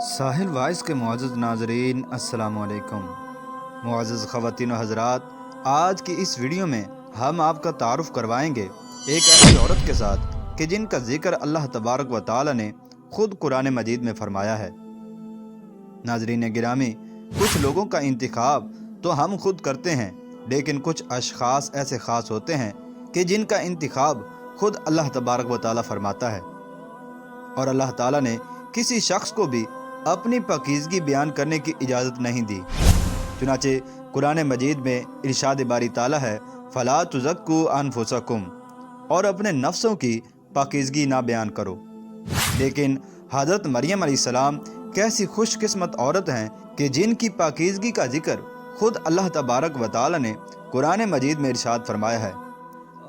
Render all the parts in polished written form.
ساحل voice کے معزز ناظرین السلام علیکم۔ معزز خواتین و حضرات، آج کی اس ویڈیو میں ہم آپ کا تعارف کروائیں گے ایک ایسی عورت کے ساتھ کہ جن کا ذکر اللہ تبارک و تعالی نے خود قرآن مجید میں فرمایا ہے۔ ناظرین گرامی، کچھ لوگوں کا انتخاب تو ہم خود کرتے ہیں، لیکن کچھ اشخاص ایسے خاص ہوتے ہیں کہ جن کا انتخاب خود اللہ تبارک و تعالی فرماتا ہے، اور اللہ تعالی نے کسی شخص کو بھی اپنی پاکیزگی بیان کرنے کی اجازت نہیں دی۔ چنانچہ قرآن مجید میں ارشاد باری تعالی ہے، فَلَا تُزَكُّوا أَنفُسَكُمْ، اور اپنے نفسوں کی پاکیزگی نہ بیان کرو۔ لیکن حضرت مریم علیہ السلام کیسی خوش قسمت عورت ہیں کہ جن کی پاکیزگی کا ذکر خود اللہ تبارک و تعالی نے قرآن مجید میں ارشاد فرمایا ہے۔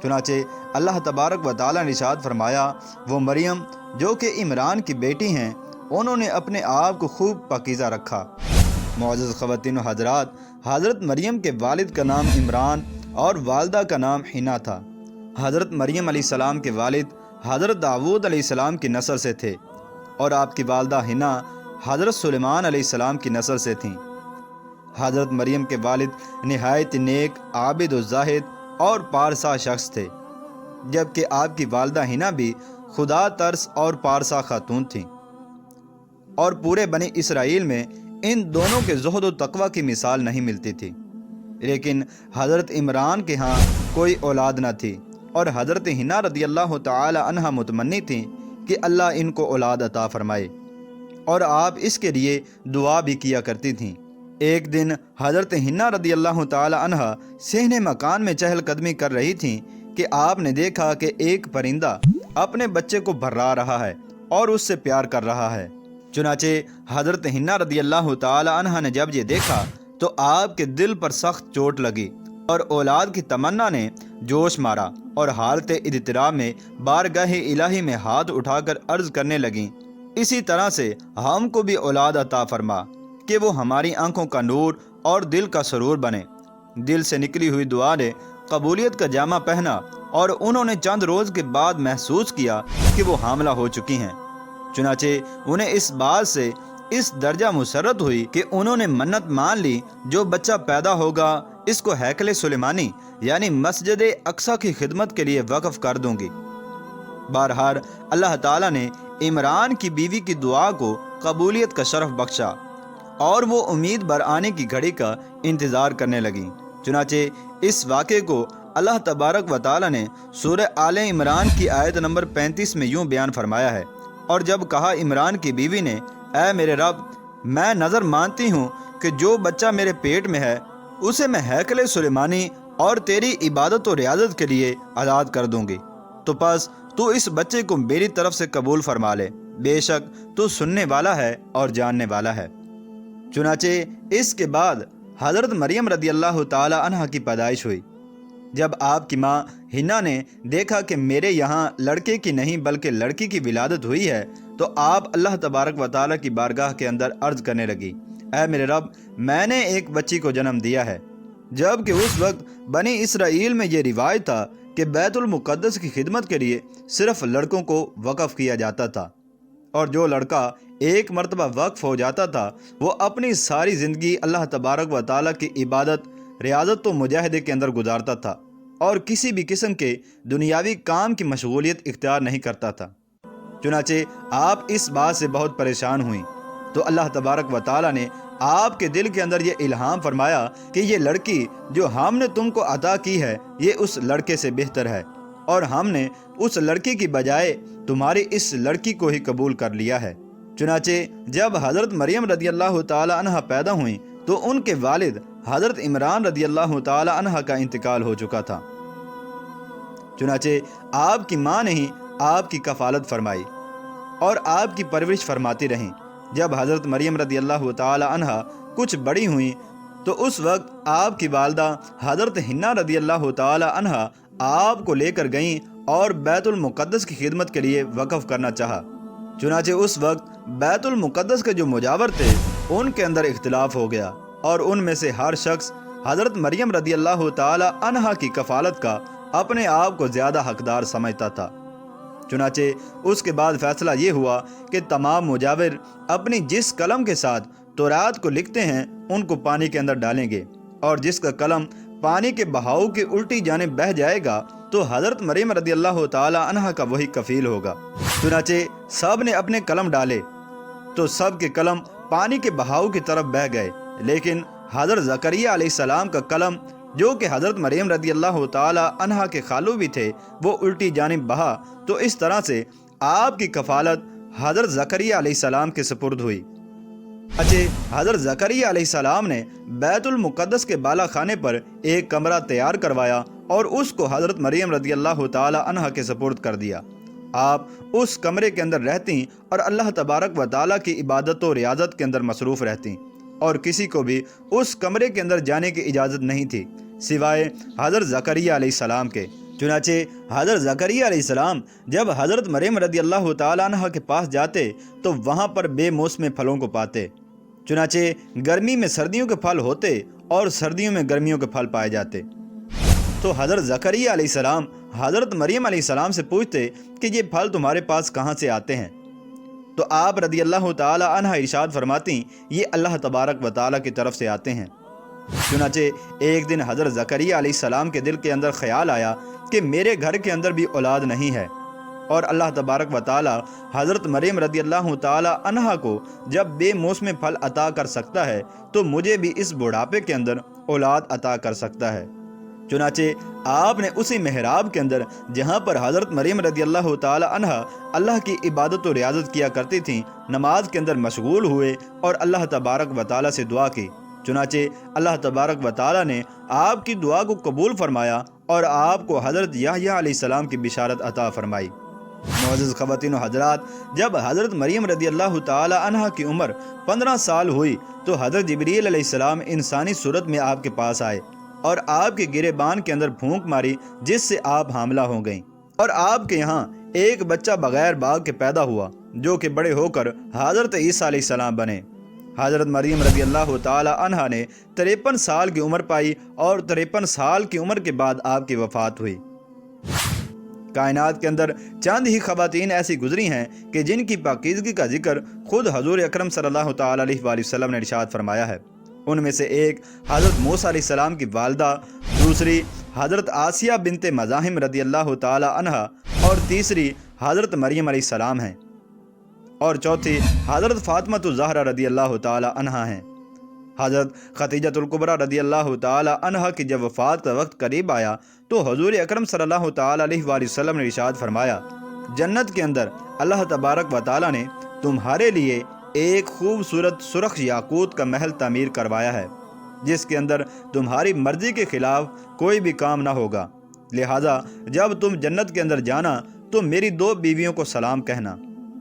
چنانچہ اللہ تبارک و تعالی نے ارشاد فرمایا، وہ مریم جو کہ عمران کی بیٹی ہیں، انہوں نے اپنے آپ کو خوب پاکیزہ رکھا۔ معزز خواتین و حضرات، حضرت مریم کے والد کا نام عمران اور والدہ کا نام حنا تھا۔ حضرت مریم علیہ السلام کے والد حضرت داؤد علیہ السلام کی نسل سے تھے، اور آپ کی والدہ حنا حضرت سلیمان علیہ السلام کی نسل سے تھیں۔ حضرت مریم کے والد نہایت نیک، عابد و زاہد اور پارسا شخص تھے، جبکہ آپ کی والدہ حنا بھی خدا ترس اور پارسا خاتون تھیں، اور پورے بنی اسرائیل میں ان دونوں کے زہد و تقوی کی مثال نہیں ملتی تھی۔ لیکن حضرت عمران کے ہاں کوئی اولاد نہ تھی، اور حضرت حنا رضی اللہ تعالی عنہ متمنی تھیں کہ اللہ ان کو اولاد عطا فرمائے، اور آپ اس کے لیے دعا بھی کیا کرتی تھیں۔ ایک دن حضرت حنا رضی اللہ تعالی عنہ صحن مکان میں چہل قدمی کر رہی تھیں کہ آپ نے دیکھا کہ ایک پرندہ اپنے بچے کو بھرا رہا ہے اور اس سے پیار کر رہا ہے۔ چنانچہ حضرت حنا رضی اللہ تعالی عنہ نے جب یہ دیکھا تو آپ کے دل پر سخت چوٹ لگی، اور اولاد کی تمنا نے جوش مارا، اور حالت اضطراب میں بارگاہ الہی میں ہاتھ اٹھا کر عرض کرنے لگیں، اسی طرح سے ہم کو بھی اولاد عطا فرما کہ وہ ہماری آنکھوں کا نور اور دل کا سرور بنے۔ دل سے نکلی ہوئی دعا نے قبولیت کا جامہ پہنا، اور انہوں نے چند روز کے بعد محسوس کیا کہ وہ حاملہ ہو چکی ہیں۔ چنانچہ انہیں اس بات سے اس درجہ مسرت ہوئی کہ انہوں نے منت مان لی، جو بچہ پیدا ہوگا اس کو ہیکل سلیمانی یعنی مسجد اقصی کی خدمت کے لیے وقف کر دوں گی۔ بہرحال اللہ تعالیٰ نے عمران کی بیوی کی دعا کو قبولیت کا شرف بخشا، اور وہ امید بر آنے کی گھڑی کا انتظار کرنے لگیں۔ چنانچہ اس واقعے کو اللہ تبارک و تعالیٰ نے سورہ آل عمران کی آیت نمبر 35 میں یوں بیان فرمایا ہے، اور جب کہا عمران کی بیوی نے، اے میرے رب، میں نظر مانتی ہوں کہ جو بچہ میرے پیٹ میں ہے اسے میں ہیکل سلیمانی اور تیری عبادت و ریاضت کے لیے آزاد کر دوں گی، تو پس تو اس بچے کو میری طرف سے قبول فرما لے، بے شک تو سننے والا ہے اور جاننے والا ہے۔ چنانچہ اس کے بعد حضرت مریم رضی اللہ تعالی عنہ کی پیدائش ہوئی۔ جب آپ کی ماں حنا نے دیکھا کہ میرے یہاں لڑکے کی نہیں بلکہ لڑکی کی ولادت ہوئی ہے، تو آپ اللہ تبارک و تعالیٰ کی بارگاہ کے اندر عرض کرنے لگی، اے میرے رب، میں نے ایک بچی کو جنم دیا ہے۔ جبکہ اس وقت بنی اسرائیل میں یہ روایت تھا کہ بیت المقدس کی خدمت کے لیے صرف لڑکوں کو وقف کیا جاتا تھا، اور جو لڑکا ایک مرتبہ وقف ہو جاتا تھا وہ اپنی ساری زندگی اللہ تبارک و تعالیٰ کی عبادت، ریاضت و مجاہدے کے اندر گزارتا تھا، اور کسی بھی قسم کے دنیاوی کام کی مشغولیت اختیار نہیں کرتا تھا۔ چنانچہ آپ اس بات سے بہت پریشان ہوئیں، تو اللہ تبارک و تعالیٰ نے آپ کے دل کے اندر یہ الہام فرمایا کہ یہ لڑکی جو ہم نے تم کو عطا کی ہے یہ اس لڑکے سے بہتر ہے، اور ہم نے اس لڑکی کی بجائے تمہاری اس لڑکی کو ہی قبول کر لیا ہے۔ چنانچہ جب حضرت مریم رضی اللہ تعالی عنہ پیدا ہوئیں تو ان کے والد حضرت عمران رضی اللہ تعالی عنہ کا انتقال ہو چکا تھا۔ چنانچہ آپ کی ماں نے ہی آپ کی کفالت فرمائی اور آپ کی پرورش فرماتی رہیں۔ جب حضرت مریم رضی اللہ تعالی عنہ کچھ بڑی ہوئیں تو اس وقت آپ کی والدہ حضرت حنا رضی اللہ تعالی عنہ آپ کو لے کر گئیں اور بیت المقدس کی خدمت کے لیے وقف کرنا چاہا۔ چنانچہ اس وقت بیت المقدس کے جو مجاور تھے ان کے اندر اختلاف ہو گیا، اور ان میں سے ہر شخص حضرت مریم رضی اللہ تعالی عنہ کی کفالت کا اپنے آپ کو زیادہ حقدار سمجھتا تھا۔ چنانچہ اس کے بعد فیصلہ یہ ہوا کہ تمام مجاور اپنی جس قلم کے ساتھ تورات کو لکھتے ہیں ان کو پانی کے اندر ڈالیں گے، اور جس کا قلم پانی کے بہاؤ کی الٹی جانب بہہ جائے گا تو حضرت مریم رضی اللہ تعالی عنہ کا وہی کفیل ہوگا۔ چنانچہ سب نے اپنے قلم ڈالے تو سب کے قلم پانی کے بہاؤ کی طرف بہہ گئے، لیکن حضرت زکریا علیہ السلام کا قلم، جو کہ حضرت مریم رضی اللہ تعالی عنہ کے خالو بھی تھے، وہ الٹی جانب بہا، تو اس طرح سے آپ کی کفالت حضرت زکریا علیہ السلام کے سپرد ہوئی۔ حضرت زکریا علیہ السلام نے بیت المقدس کے بالا خانے پر ایک کمرہ تیار کروایا اور اس کو حضرت مریم رضی اللہ تعالی عنہ کے سپرد کر دیا۔ آپ اس کمرے کے اندر رہتیں اور اللہ تبارک و تعالیٰ کی عبادت و ریاضت کے اندر مصروف رہتیں، اور کسی کو بھی اس کمرے کے اندر جانے کی اجازت نہیں تھی سوائے حضرت زکریا علیہ السلام کے۔ چنانچہ حضرت زکریا علیہ السلام جب حضرت مریم رضی اللہ تعالیٰ عنہ کے پاس جاتے تو وہاں پر بے موسم پھلوں کو پاتے۔ چنانچہ گرمی میں سردیوں کے پھل ہوتے اور سردیوں میں گرمیوں کے پھل پائے جاتے۔ تو حضرت زکریا علیہ السلام حضرت مریم علیہ السلام سے پوچھتے کہ یہ پھل تمہارے پاس کہاں سے آتے ہیں؟ تو آپ رضی اللہ تعالی عنہ ارشاد فرماتی یہ اللہ تبارک و تعالیٰ کی طرف سے آتے ہیں۔ چنانچہ ایک دن حضرت زکریا علیہ السلام کے دل کے اندر خیال آیا کہ میرے گھر کے اندر بھی اولاد نہیں ہے، اور اللہ تبارک و تعالیٰ حضرت مریم رضی اللہ تعالی عنہ کو جب بے موسم پھل عطا کر سکتا ہے تو مجھے بھی اس بڑھاپے کے اندر اولاد عطا کر سکتا ہے۔ چنانچہ آپ نے اسی محراب کے اندر جہاں پر حضرت مریم رضی اللہ تعالی عنہ اللہ کی عبادت و ریاضت کیا کرتی تھیں، نماز کے اندر مشغول ہوئے اور اللہ تبارک و تعالیٰ سے دعا کی۔ چنانچہ اللہ تبارک و تعالیٰ نے آپ کی دعا کو قبول فرمایا اور آپ کو حضرت یحییٰ علیہ السلام کی بشارت عطا فرمائی۔ معزز خواتین و حضرات، جب حضرت مریم رضی اللہ تعالی عنہ کی عمر 15 سال ہوئی تو حضرت جبریل علیہ السلام انسانی صورت میں آپ کے پاس آئے اور آپ کے گریبان کے اندر پھونک ماری، جس سے آپ حاملہ ہو گئیں، اور آپ کے یہاں ایک بچہ بغیر باغ کے پیدا ہوا جو کہ بڑے ہو کر حضرت عیسیٰ علیہ السلام بنے۔ حضرت مریم رضی اللہ تعالی عنہ نے 53 سال کی عمر پائی اور 53 سال کی عمر کے بعد آپ کی وفات ہوئی۔ کائنات کے اندر چند ہی خواتین ایسی گزری ہیں کہ جن کی پاکیزگی کا ذکر خود حضور اکرم صلی اللہ تعالی علیہ وآلہ وسلم نے ارشاد فرمایا ہے۔ ان میں سے ایک حضرت موسیٰ علیہ السلام کی والدہ، دوسری حضرت آسیہ بنت مزاحم رضی اللہ تعالی عنہ، اور تیسری حضرت مریم علیہ السلام ہیں، اور چوتھی حضرت فاطمہ الزہرا رضی اللہ تعالی عنہ ہیں۔ حضرت خدیجہ الکبریٰ رضی اللہ تعالی عنہ کی جب وفات کا وقت قریب آیا تو حضور اکرم صلی اللہ تعالی علیہ وآلہ وسلم نے ارشاد فرمایا، جنت کے اندر اللہ تبارک و تعالی نے تمہارے لیے ایک خوبصورت سرخ یاقوت کا محل تعمیر کروایا ہے، جس کے اندر تمہاری مرضی کے خلاف کوئی بھی کام نہ ہوگا، لہذا جب تم جنت کے اندر جانا تو میری 2 بیویوں کو سلام کہنا۔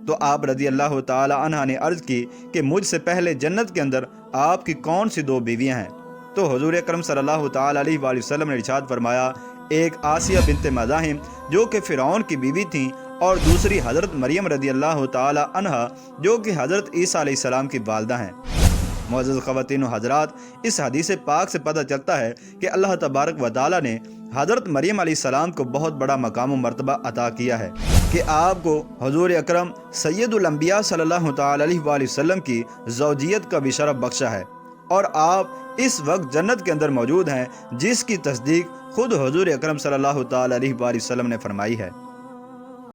تو آپ رضی اللہ تعالی عنہ نے عرض کی کہ مجھ سے پہلے جنت کے اندر آپ کی کون سی 2 بیویاں ہیں؟ تو حضور اکرم صلی اللہ تعالی علیہ وآلہ وسلم نے ارشاد فرمایا، ایک آسیہ بنت مزاحم جو کہ فرعون کی بیوی تھیں، اور دوسری حضرت مریم رضی اللہ تعالی عنہ جو کہ حضرت عیسیٰ علیہ السلام کی والدہ ہیں۔ معزز خواتین و حضرات، اس حدیث پاک سے پتہ چلتا ہے کہ اللہ تبارک و تعالی نے حضرت مریم علیہ السلام کو بہت بڑا مقام و مرتبہ عطا کیا ہے کہ آپ کو حضور اکرم سید الانبیاء صلی اللہ تعالی علیہ وآلہ وسلم کی زوجیت کا بھی شرف بخشا ہے، اور آپ اس وقت جنت کے اندر موجود ہیں، جس کی تصدیق خود حضور اکرم صلی اللہ تعالی علیہ وآلہ وسلم نے فرمائی ہے۔